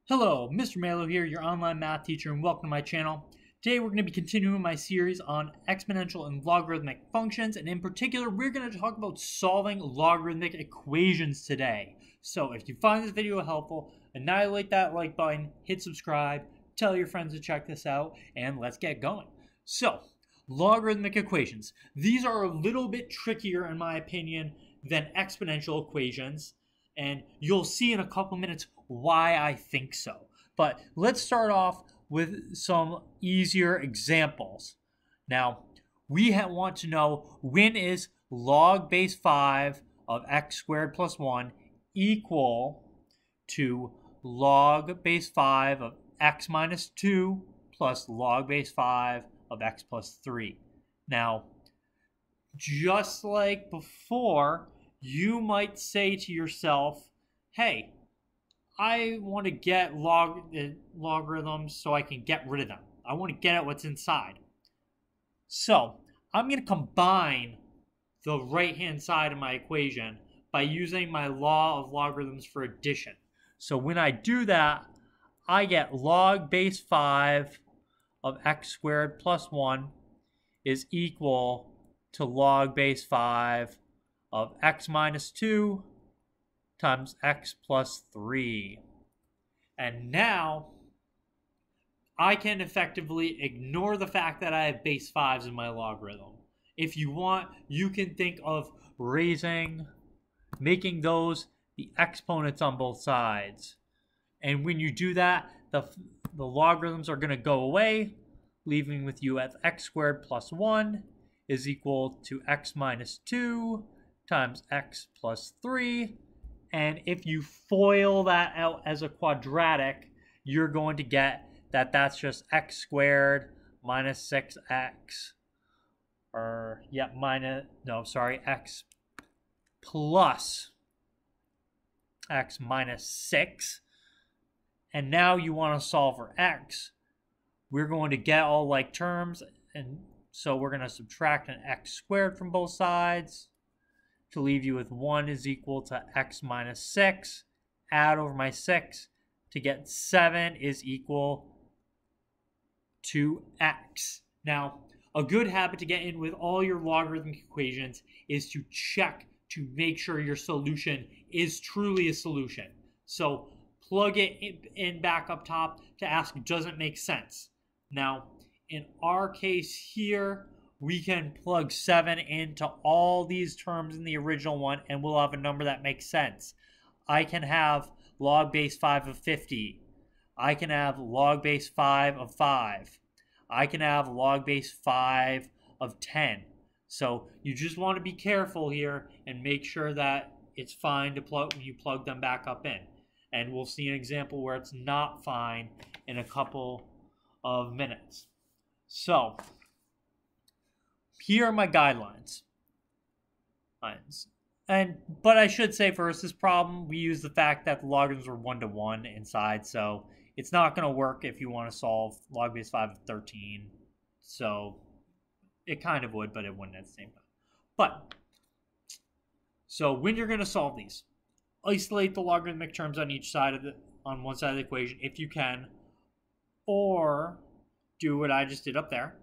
Hello, Mr. Malo here, your online math teacher, and welcome to my channel. Today we're going to be continuing my series on exponential and logarithmic functions, and in particular we're going to talk about solving logarithmic equations today. So if you find this video helpful, annihilate that like button, hit subscribe, tell your friends to check this out, and let's get going. So, logarithmic equations. These are a little bit trickier in my opinion than exponential equations, and you'll see in a couple minutes why I think so. But let's start off with some easier examples. Now, we want to know when is log base 5 of x squared plus 1 equal to log base 5 of x minus 2 plus log base 5 of x plus 3. Now, just like before, you might say to yourself, hey, I want to get logarithms so I can get rid of them. I want to get at what's inside. So I'm going to combine the right-hand side of my equation by using my law of logarithms for addition. So when I do that, I get log base 5 of x squared plus 1 is equal to log base 5 of x minus 2 times x plus 3. And now I can effectively ignore the fact that I have base 5s in my logarithm. If you want, you can think of making those the exponents on both sides. And when you do that, the logarithms are going to go away, leaving with you as x squared plus 1 is equal to x minus 2 times x plus 3. And if you FOIL that out as a quadratic, you're going to get that that's just x squared minus 6x. X plus x minus 6. And now you want to solve for x. We're going to get all like terms, and so we're going to subtract an x squared from both sides to leave you with 1 is equal to x minus 6. Add over my 6 to get 7 is equal to x. Now, a good habit to get in with all your logarithmic equations is to check to make sure your solution is truly a solution. So plug it in back up top to ask, does it make sense? Now, in our case here, we can plug 7 into all these terms in the original one, and we'll have a number that makes sense. I can have log base 5 of 50. I can have log base 5 of 5. I can have log base 5 of 10. So you just want to be careful here and make sure that it's fine to plug when you plug them back up in. And we'll see an example where it's not fine in a couple of minutes. So here are my guidelines. But I should say first, this problem, we use the fact that the logarithms are 1-to-1 inside, so it's not going to work if you want to solve log base 5 of 13. So it kind of would, but it wouldn't at the same time. So when you're going to solve these, isolate the logarithmic terms on each side on one side of the equation if you can, or do what I just did up there.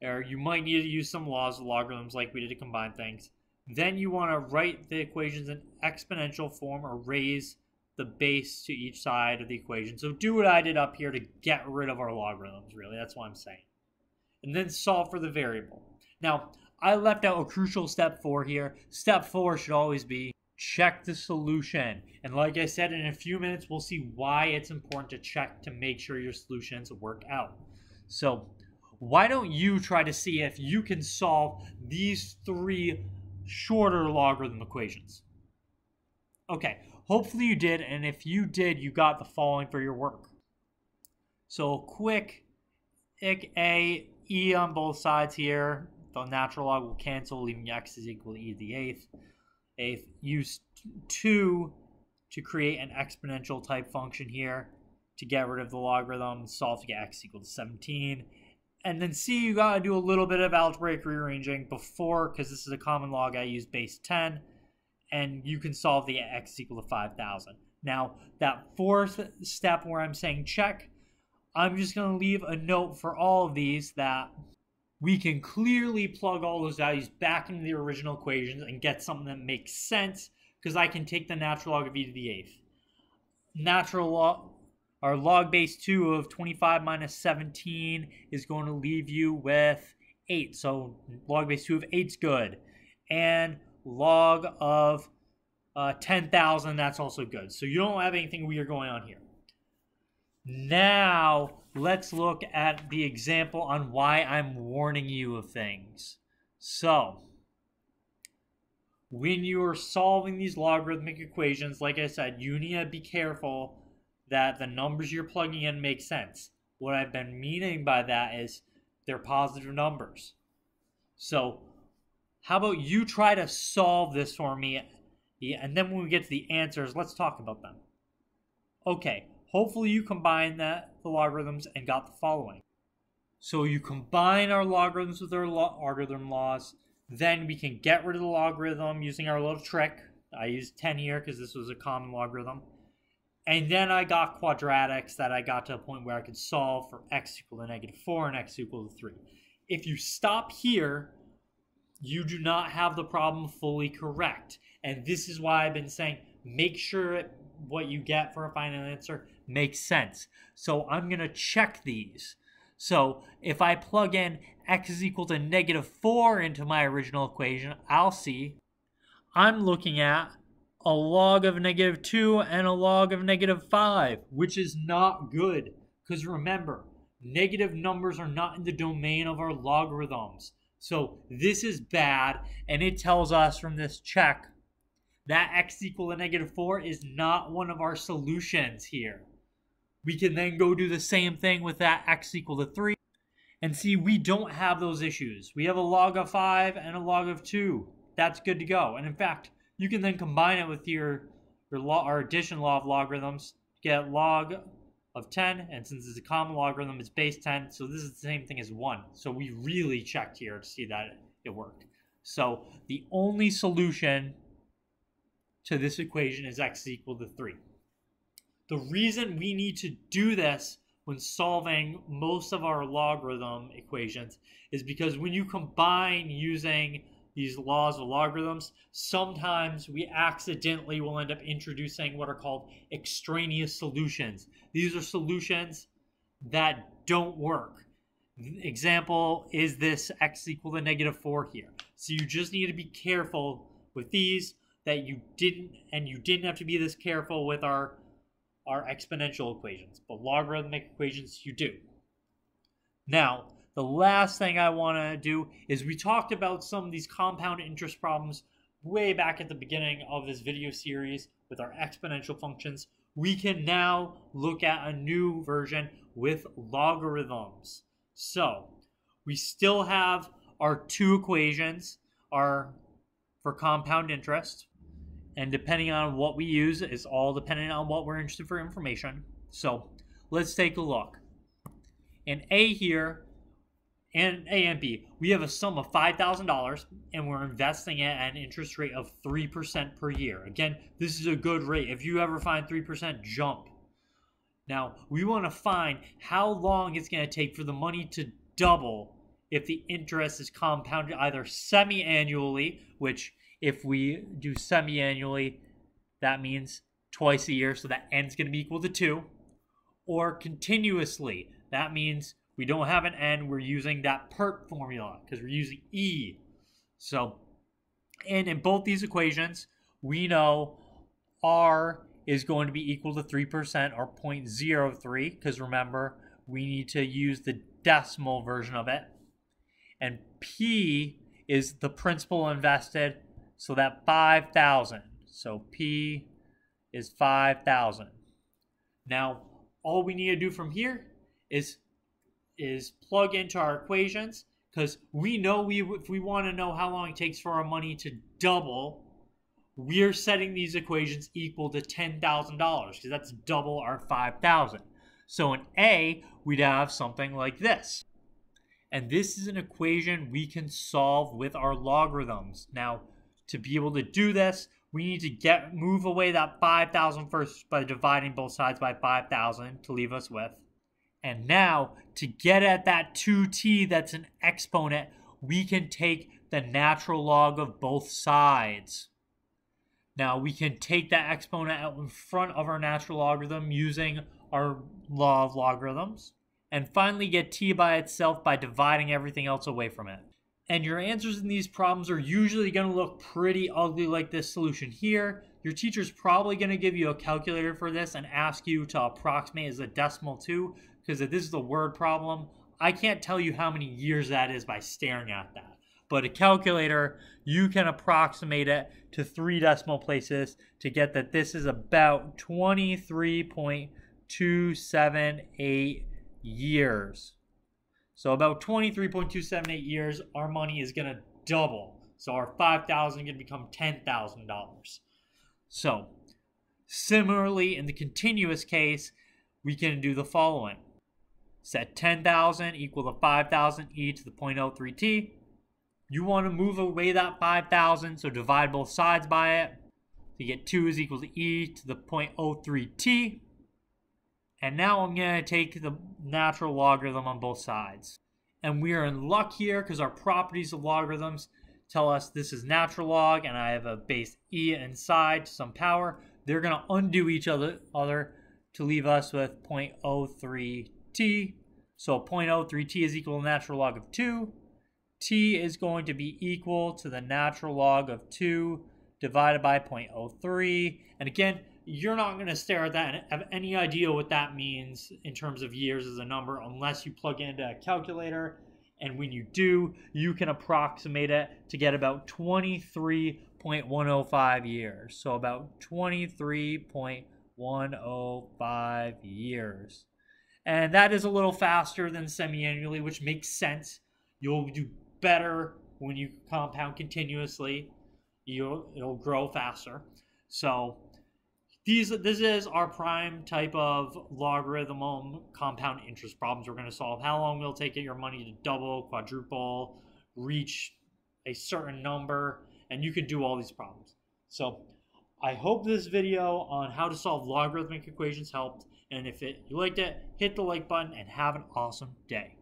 Or you might need to use some laws of logarithms like we did to combine things. Then you want to write the equations in exponential form or raise the base to each side of the equation. So do what I did up here to get rid of our logarithms, really. That's what I'm saying. And then solve for the variable. Now, I left out a crucial step 4 here. Step 4 should always be check the solution. And like I said, in a few minutes, we'll see why it's important to check to make sure your solutions work out. So why don't you try to see if you can solve these 3 shorter logarithm equations? Okay, hopefully you did, and if you did, you got the following for your work. So quick e on both sides here. The natural log will cancel, leaving x is equal to e to the eighth. Use 2 to create an exponential type function here to get rid of the logarithm. Solve to get x equal to 17. And then C, you got to do a little bit of algebraic rearranging before, because this is a common log, I use base 10. And you can solve the x equal to 5,000. Now, that fourth step where I'm saying check, I'm just going to leave a note for all of these that we can clearly plug all those values back into the original equations and get something that makes sense, because I can take the natural log of e to the 8th. Natural log, or log base 2 of 25 minus 17 is going to leave you with 8. So log base 2 of 8 is good. And log of 10,000, that's also good. So you don't have anything weird going on here. Now, let's look at the example on why I'm warning you of things. So, when you are solving these logarithmic equations, like I said, you need to be careful that the numbers you're plugging in make sense. What I've been meaning by that is they're positive numbers. So, how about you try to solve this for me, and then when we get to the answers, let's talk about them. Okay. Hopefully you combine the logarithms and got the following. So you combine our logarithms with our logarithm laws, then we can get rid of the logarithm using our little trick. I used 10 here because this was a common logarithm. And then I got quadratics that I got to a point where I could solve for x equal to -4 and x equal to 3. If you stop here, you do not have the problem fully correct. And this is why I've been saying, make sure what you get for a final answer makes sense. So I'm going to check these. So if I plug in x is equal to -4 into my original equation, I'll see I'm looking at a log of -2 and a log of -5, which is not good. Because remember, negative numbers are not in the domain of our logarithms. So this is bad, and it tells us from this check that x equal to -4 is not one of our solutions here. We can then go do the same thing with that x equal to 3 and see we don't have those issues. We have a log of 5 and a log of 2. That's good to go. And in fact, you can then combine it with your addition law of logarithms, get log of 10, and since it's a common logarithm, it's base 10, so this is the same thing as 1. So we really checked here to see that it worked. So the only solution to this equation is x equal to 3. The reason we need to do this when solving most of our logarithm equations is because when you combine using these laws of logarithms, sometimes we accidentally will end up introducing what are called extraneous solutions. These are solutions that don't work. Example is this x equal to -4 here. So you just need to be careful with these that you didn't have to be this careful with our exponential equations, but logarithmic equations you do. Now, the last thing I want to do is we talked about some of these compound interest problems way back at the beginning of this video series with our exponential functions. We can now look at a new version with logarithms. So, we still have our two equations are for compound interest. And depending on what we use, it's all dependent on what we're interested for information. So let's take a look. In A here, in A and B, we have a sum of $5,000, and we're investing it at an interest rate of 3% per year. Again, this is a good rate. If you ever find 3%, jump. Now, we want to find how long it's going to take for the money to double if the interest is compounded either semi-annually, which if we do semi-annually, that means twice a year, so that n's going to be equal to 2. Or continuously, that means we don't have an n, we're using that PERT formula, because we're using e. So, and in both these equations, we know r is going to be equal to 3% or 0.03, because remember, we need to use the decimal version of it. And p is the principal invested, so that 5,000. So P is 5,000. Now, all we need to do from here is plug into our equations, because we know if we want to know how long it takes for our money to double, we're setting these equations equal to $10,000, because that's double our 5,000. So in A, we'd have something like this. And this is an equation we can solve with our logarithms. Now, to be able to do this, we need to move away that 5,000 first by dividing both sides by 5,000 to leave us with. And now, to get at that 2t that's an exponent, we can take the natural log of both sides. Now, we can take that exponent out in front of our natural logarithm using our law of logarithms. And finally get t by itself by dividing everything else away from it. And your answers in these problems are usually going to look pretty ugly like this solution here. Your teacher's probably going to give you a calculator for this and ask you to approximate as a decimal too, because if this is a word problem, I can't tell you how many years that is by staring at that. But a calculator, you can approximate it to 3 decimal places to get that this is about 23.278 years. So about 23.278 years, our money is going to double. So our $5,000 is going to become $10,000. So similarly, in the continuous case, we can do the following. Set 10,000 equal to 5,000 e to the 0.03t. You want to move away that 5,000, so divide both sides by it. So you get 2 is equal to e to the 0.03t. And now I'm going to take the natural logarithm on both sides. And we are in luck here because our properties of logarithms tell us this is natural log and I have a base e inside to some power. They're going to undo each other to leave us with 0.03t. So 0.03t is equal to the natural log of 2. T is going to be equal to the natural log of 2 divided by 0.03. And again, you're not going to stare at that and have any idea what that means in terms of years as a number unless you plug it into a calculator. And when you do, you can approximate it to get about 23.105 years. So about 23.105 years. And that is a little faster than semi-annually, which makes sense. You'll do better when you compound continuously. It'll grow faster. So this is our prime type of logarithm compound interest problems we're going to solve. How long will it take your money to double, quadruple, reach a certain number, and you can do all these problems. So I hope this video on how to solve logarithmic equations helped, and if you liked it, hit the like button and have an awesome day.